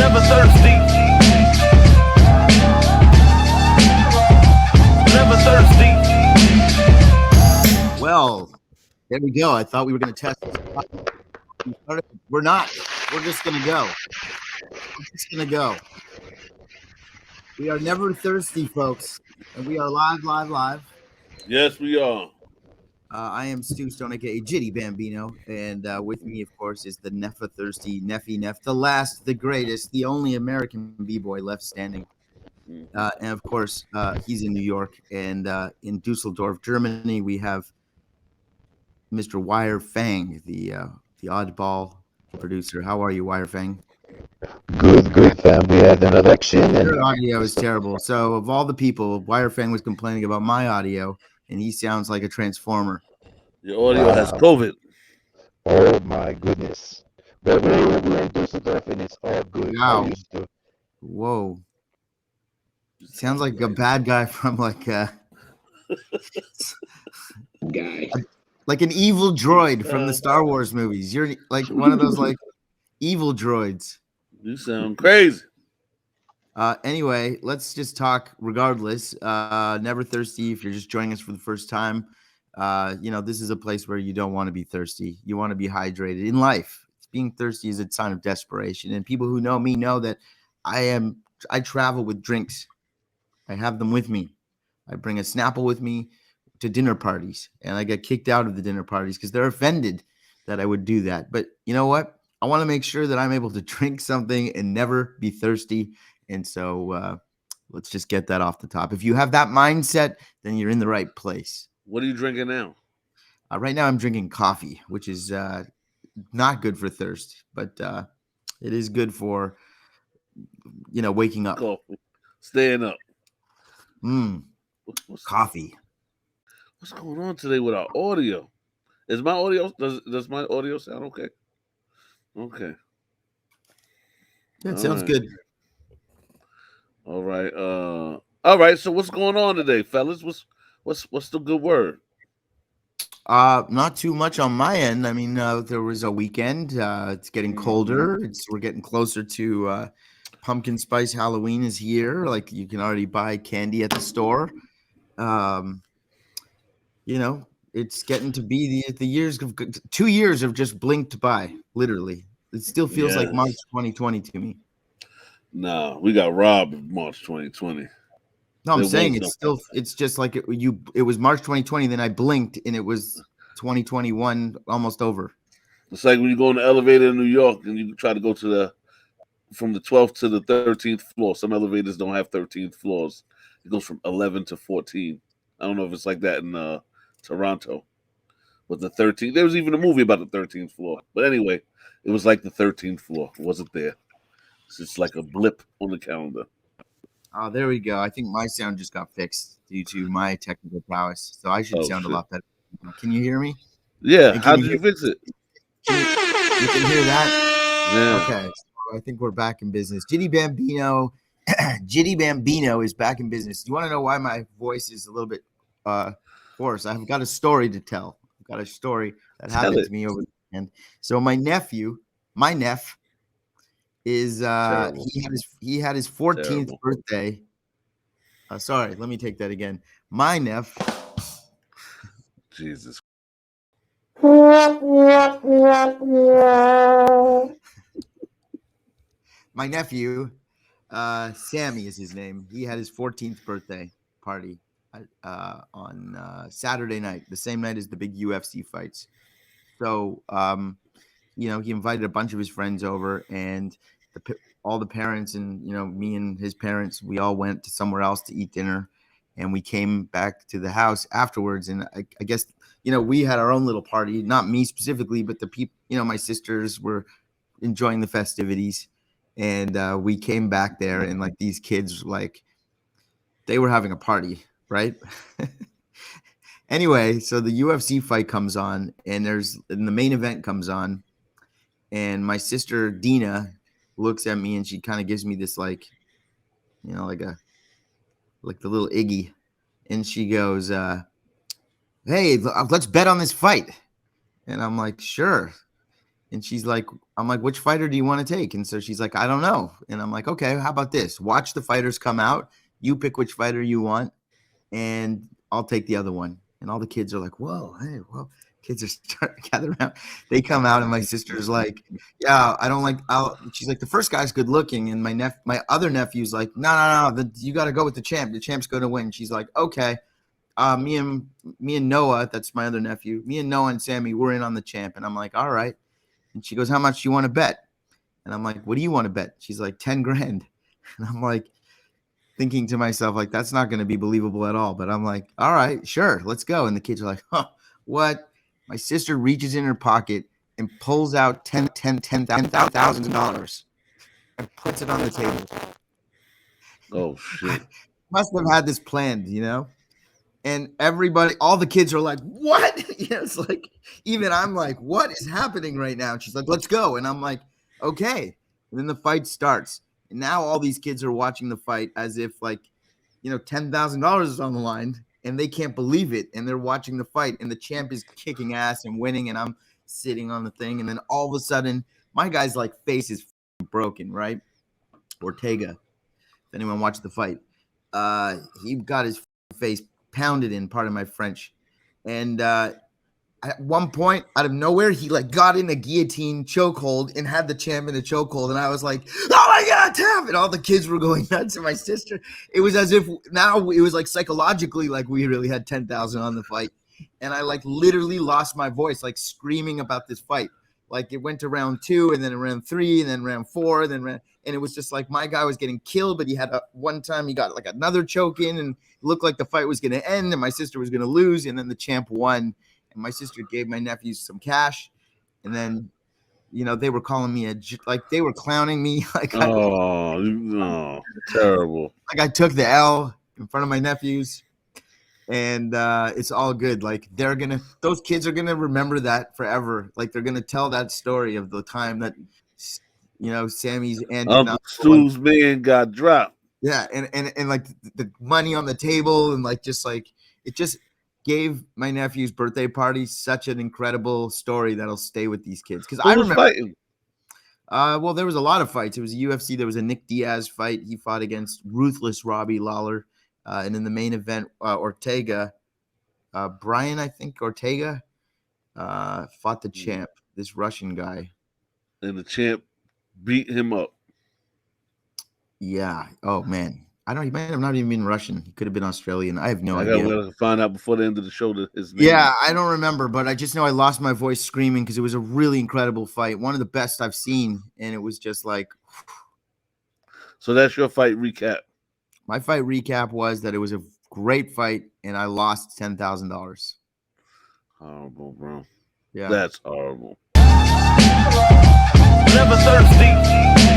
Never thirsty. Never thirsty. Well, there we go. I thought we were going to test this. We're not. We're just going to go. We are never thirsty, folks. And we are live. Yes, we are. I am Stu Stone, aka Jitty Bambino. And with me, of course, is the NVRThirsty, Neffy Neff, the last, the greatest, the only American B-boy left standing. And of course, he's in New York. And in Dusseldorf, Germany, we have Mr. WireFang, the oddball producer. How are you, WireFang? Good, fam. We had an election. Your audio is terrible. So of all the people, WireFang was complaining about my audio, and he sounds like a transformer. Your audio has COVID. Oh, my goodness. But we're in Dusseldorf, and it's all good. Wow. Whoa. Sounds like a bad guy from like an evil droid from the Star Wars movies. You're like one of those like evil droids. You sound crazy. Anyway, let's just talk regardless. Never thirsty. If you're just joining us for the first time, this is a place where you don't want to be thirsty. You want to be hydrated in life. Being thirsty is a sign of desperation. And people who know me know that I travel with drinks. I have them with me. I bring a Snapple with me to dinner parties, and I get kicked out of the dinner parties because they're offended that I would do that. But you know what? I want to make sure that I'm able to drink something and never be thirsty. And so let's just get that off the top. If you have that mindset, then you're in the right place. What are you drinking now? Right now I'm drinking coffee, which is not good for thirst, but it is good for, waking up. Coffee. Staying up. Coffee. What's going on today with our audio? Is my audio does my audio sound okay? Okay. That sounds good. All right. All right. So what's going on today, fellas? What's the good word? Not too much on my end. I mean, there was a weekend. It's getting colder. We're getting closer to pumpkin spice Halloween is here. Like you can already buy candy at the store. It's getting to be the years of 2 years have just blinked by. Literally, it still feels like March 2020 to me. Nah, we got robbed in March 2020. No, I'm saying it's just like it was March 2020. Then I blinked and it was 2021, almost over. It's like when you go in the elevator in New York and you try to go from the 12th to the 13th floor. Some elevators don't have 13th floors. It goes from 11 to 14. I don't know if it's like that in Toronto. But the 13th, there was even a movie about the 13th floor. But anyway, it was like the 13th floor. It wasn't there. It's just like a blip on the calendar. Oh, there we go. I think my sound just got fixed due to my technical prowess. So I should sound a lot better. Can you hear me? Yeah. How did you fix it? You can hear that? Yeah. Okay. So I think we're back in business. Jitty Bambino is back in business. Do you want to know why my voice is a little bit hoarse? I've got a story to tell. I've got a story that happened to me over the weekend. So my neff is he had his 14th birthday. Sorry, let me take that again. My neff. Jesus. My nephew, Sammy is his name. He had his 14th birthday party on Saturday night, the same night as the big UFC fights. So, he invited a bunch of his friends over, and all the parents and, me and his parents, we all went to somewhere else to eat dinner, and we came back to the house afterwards. And I guess, we had our own little party, not me specifically, but the people, my sisters were enjoying the festivities. And we came back there, and like these kids, like they were having a party, right? Anyway, so the UFC fight comes on, and the main event comes on, and my sister Dina looks at me and she kind of gives me this like the little Iggy, and she goes, "Hey, let's bet on this fight." And I'm like, "Sure." And she's like, I'm like, which fighter do you want to take? And so she's like, I don't know. And I'm like, okay, how about this? Watch the fighters come out. You pick which fighter you want, and I'll take the other one. And all the kids are like, whoa, hey, whoa. Kids are starting to gather around. They come out, and my sister's like, yeah, I don't like. She's like, the first guy's good looking, and my other nephew's like, no, you got to go with the champ. The champ's going to win. She's like, okay. Me and Noah, that's my other nephew. Me and Noah and Sammy, we're in on the champ, and I'm like, all right. And she goes, how much do you want to bet? And I'm like, what do you want to bet? She's like, 10 grand. And I'm like, thinking to myself, like, that's not going to be believable at all. But I'm like, all right, sure, let's go. And the kids are like, huh, what? My sister reaches in her pocket and pulls out $10,000 and puts it on the table. Oh, shit. Must have had this planned, you know? And everybody, all the kids are like, what? It's like, even I'm like, what is happening right now? And she's like, let's go. And I'm like, okay. And then the fight starts. And now all these kids are watching the fight as if, like, you know, $10,000 is on the line, and they can't believe it. And they're watching the fight, and the champ is kicking ass and winning. And I'm sitting on the thing. And then all of a sudden, my guy's like face is broken, right? Ortega. If anyone watched the fight, he got his face pounded in, pardon my French. And at one point, out of nowhere, he like got in a guillotine chokehold and had the champ in a chokehold. And I was like, oh my God, tap! And all the kids were going nuts. And my sister, it was as if now it was like psychologically like we really had 10,000 on the fight. And I like literally lost my voice, like screaming about this fight. Like it went to round 2, and then round 3, and then round 4, and it was just like my guy was getting killed, but he had one time he got like another choke in, and it looked like the fight was going to end, and my sister was going to lose, and then the champ won, and my sister gave my nephews some cash, and then, you know, they were calling me they were clowning me, like no, terrible. like I took the L in front of my nephews. And it's all good. Like those kids are gonna remember that forever. Like they're gonna tell that story of the time that, you know, Sammy's aunt Uncle Stu's man got dropped. Yeah, and like the money on the table, and like it just gave my nephew's birthday party such an incredible story that'll stay with these kids. Because I remember fighting. Well, there was a lot of fights. It was a UFC. There was a Nick Diaz fight. He fought against ruthless Robbie Lawler. And in the main event, Ortega, Brian, I think Ortega, fought the champ, this Russian guy. And the champ beat him up. Yeah. Oh, man. He might have not even been Russian. He could have been Australian. I have no idea. I got to find out before the end of the show his name. Yeah, I don't remember, but I just know I lost my voice screaming because it was a really incredible fight. One of the best I've seen. And it was just like. So that's your fight recap. My fight recap was that it was a great fight, and I lost $10,000. Horrible, bro. Yeah. That's horrible. Never thirsty.